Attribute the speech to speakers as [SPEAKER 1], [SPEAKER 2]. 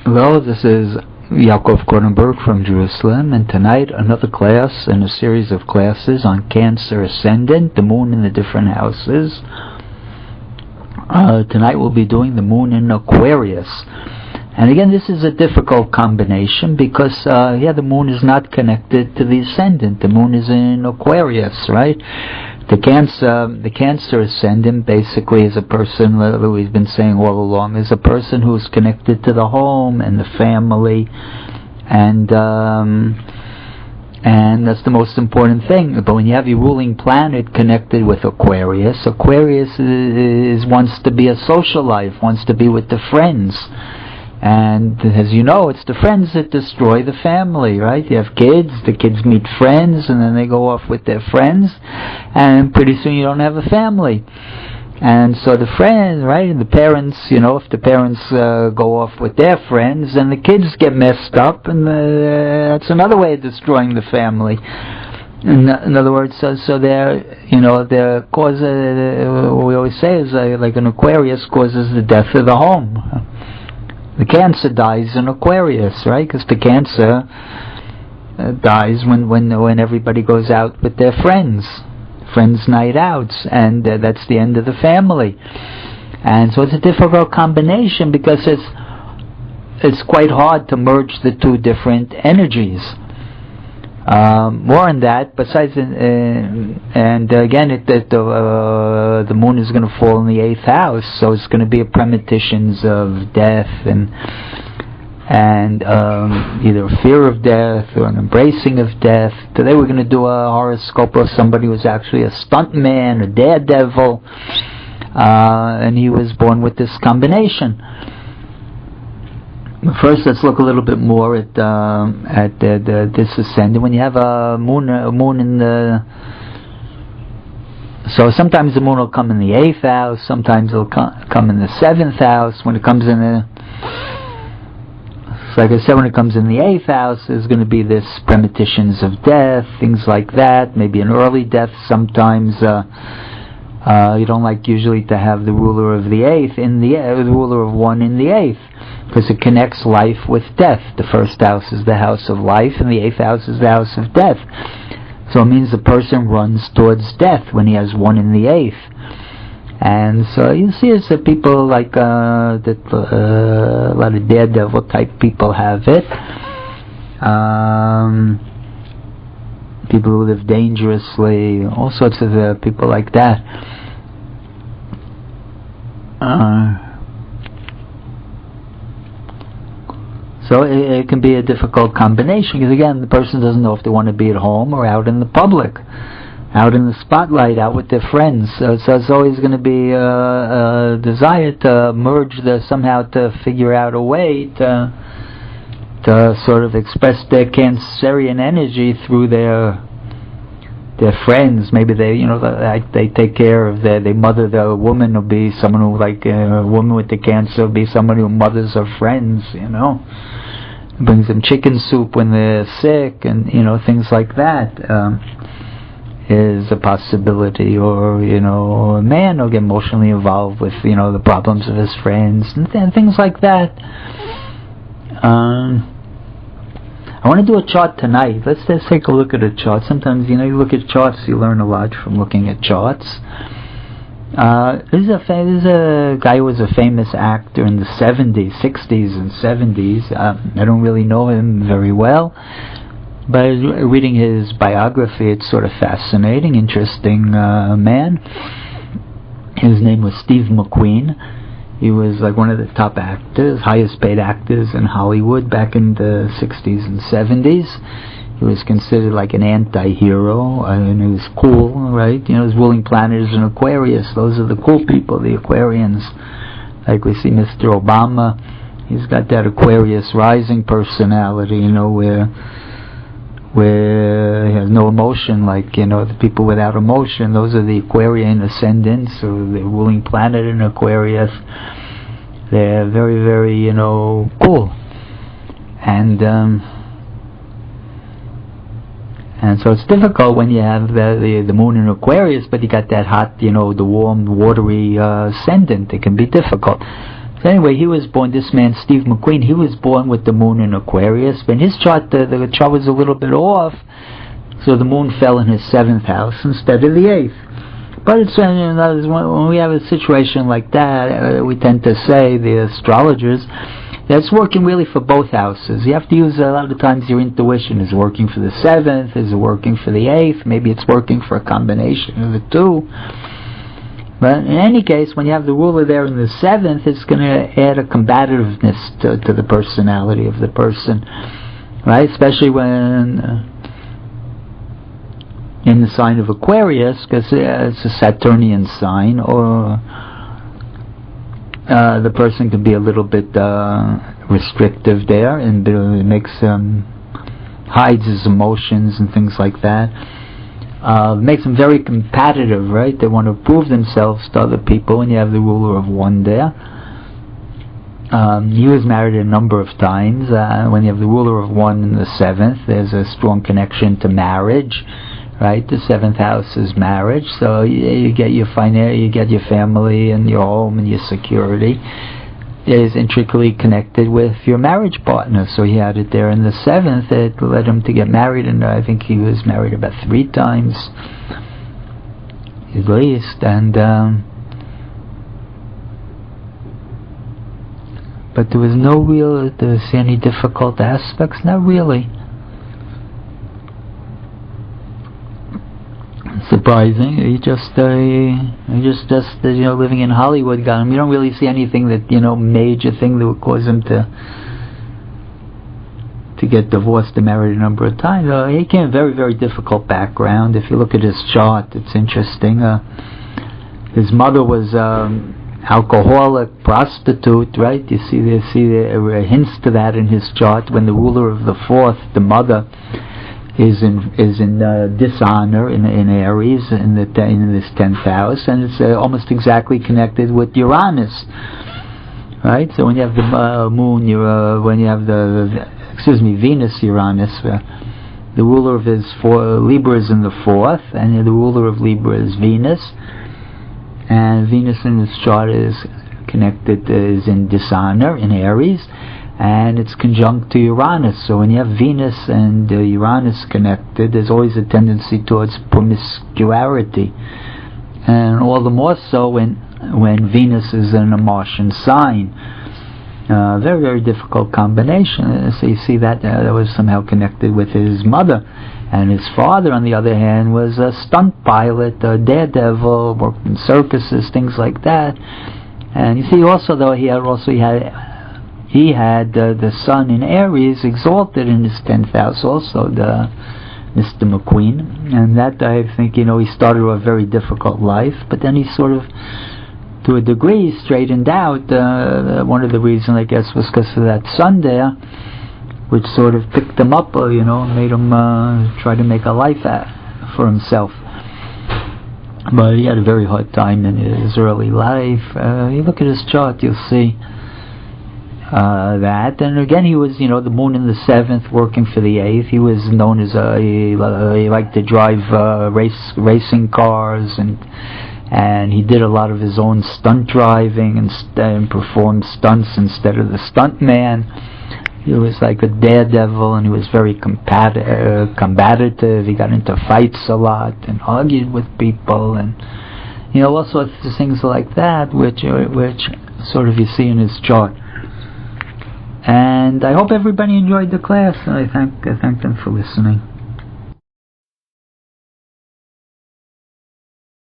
[SPEAKER 1] Hello, this is Yaakov Kronenberg from Jerusalem, and tonight another class in a series of classes on Cancer Ascendant, the moon in the different houses. Tonight we'll be doing the moon in Aquarius. And again, this is a difficult combination because, the moon is not connected to the ascendant. The moon is in Aquarius, right? The Cancer ascendant basically is a person that we've been saying all along, is a person who is connected to the home and the family, and that's the most important thing. But when you have your ruling planet connected with Aquarius, Aquarius wants to be a social life, wants to be with the friends. And as you know, it's the friends that destroy the family, right? You have kids, the kids meet friends, and then they go off with their friends, and pretty soon you don't have a family. And so the friends, right, and the parents, if the parents go off with their friends, then the kids get messed up, and that's another way of destroying the family. In other words, so their cause, what we always say is like an Aquarius causes the death of the home. The Cancer dies in Aquarius, right? Because the Cancer dies when everybody goes out with their friends night outs, and that's the end of the family. And so it's a difficult combination because it's quite hard to merge the two different energies. More on that. Besides, and again, the moon is going to fall in the 8th house, so it's going to be a premonitions of death and either a fear of death or an embracing of death. Today we're going to do a horoscope of somebody who was actually a stuntman, a daredevil, and he was born with this combination. First, let's look a little bit more at this ascendant. When you have a moon in the, so sometimes the moon will come in the 8th house, sometimes it'll come in the 7th house. When it comes in the, so like I said, when it comes in the 8th house, there's going to be this premonitions of death, things like that. Maybe an early death. Sometimes you don't like usually to have the ruler of the 8th the ruler of 1 in the 8th. Because it connects life with death. The 1st house is the house of life, and the 8th house is the house of death. So it means the person runs towards death when he has 1 in the 8th. And so you see it's that people like a lot of daredevil type people have it. People who live dangerously, all sorts of people like that. So it can be a difficult combination because again, the person doesn't know if they want to be at home or out in the public, out in the spotlight, out with their friends. So it's always going to be a desire to merge somehow to figure out a way to sort of express their Cancerian energy through their friends. Maybe they take care of they mother the woman, will be someone who like a woman with the Cancer will be someone who mothers her friends, brings them chicken soup when they're sick, and things like that is a possibility. Or a man will get emotionally involved with the problems of his friends and things like that. I want to do a chart tonight. Let's take a look at a chart. Sometimes, you look at charts, you learn a lot from looking at charts. This is a guy who was a famous actor in the 70s, 60s and 70s. I don't really know him very well, but reading his biography, it's sort of fascinating, interesting man. His name was Steve McQueen. He was like one of the top actors, highest paid actors in Hollywood back in the 60s and 70s. He was considered like an anti-hero, and he was cool, right? His ruling planet is in Aquarius. Those are the cool people, the Aquarians. Like we see Mr. Obama, he's got that Aquarius rising personality, where he has no emotion, like, the people without emotion, those are the Aquarian ascendants, or the ruling planet in Aquarius. They're very, very, cool. And so it's difficult when you have the moon in Aquarius, but you got that hot, the warm, watery ascendant. It can be difficult. So anyway, he was born, this man, Steve McQueen, he was born with the moon in Aquarius, but in his chart, the chart was a little bit off, so the moon fell in his 7th house instead of the 8th. But it's, when we have a situation like that, we tend to say, the astrologers, that's working really for both houses. You have to use, a lot of times, your intuition. Is it working for the 7th? Is it working for the 8th? Maybe it's working for a combination of the two. But in any case, when you have the ruler there in the 7th, it's going to add a combativeness to the personality of the person, right? Especially when in the sign of Aquarius, because it's a Saturnian sign, or the person can be a little bit restrictive there, and it makes hides his emotions and things like that. Makes them very competitive, right? They want to prove themselves to other people. When you have the ruler of 1 there, he was married a number of times. When you have the ruler of 1 in the 7th, there's a strong connection to marriage, right? The 7th house is marriage, so you get your you get your family and your home and your security is intricately connected with your marriage partner. So he had it there in the 7th. It led him to get married, and I think he was married about 3 times at least. And but there was no real, any difficult aspects? Not really. Surprising. He just living in Hollywood got him. You don't really see anything that, major thing that would cause him to get divorced and married a number of times. He came from a very, very difficult background. If you look at his chart, it's interesting. His mother was alcoholic, prostitute, right? You see there hints to that in his chart. When the ruler of the 4th, the mother, is in dishonor in Aries in this 10th house, and it's almost exactly connected with Uranus, right? So when you have the moon, when you have Venus Uranus, the ruler of his Libra is in the 4th, and the ruler of Libra is Venus, and Venus in his chart is connected, is in dishonor in Aries, and it's conjunct to Uranus. So when you have Venus and Uranus connected, there's always a tendency towards promiscuity, and all the more so when Venus is in a Martian sign. Very, very difficult combination. So you see that was somehow connected with his mother. And his father, on the other hand, was a stunt pilot, a daredevil, worked in circuses, things like that. And you see also, though, he had the sun in Aries exalted in his 10th house, also the Mr. McQueen, and that, I think, he started a very difficult life, but then he sort of, to a degree, straightened out. One of the reasons, I guess, was because of that sun there, which sort of picked him up, made him try to make a life for himself. But he had a very hard time in his early life. You look at his chart, you'll see that. And again, he was, the moon in the 7th, working for the 8th. He was known as he liked to drive racing cars, and he did a lot of his own stunt driving and performed stunts instead of the stunt man. He was like a daredevil, and he was very combative. He got into fights a lot and argued with people, and all sorts of things like that, which sort of you see in his chart. And I hope everybody enjoyed the class, and I thank them for listening.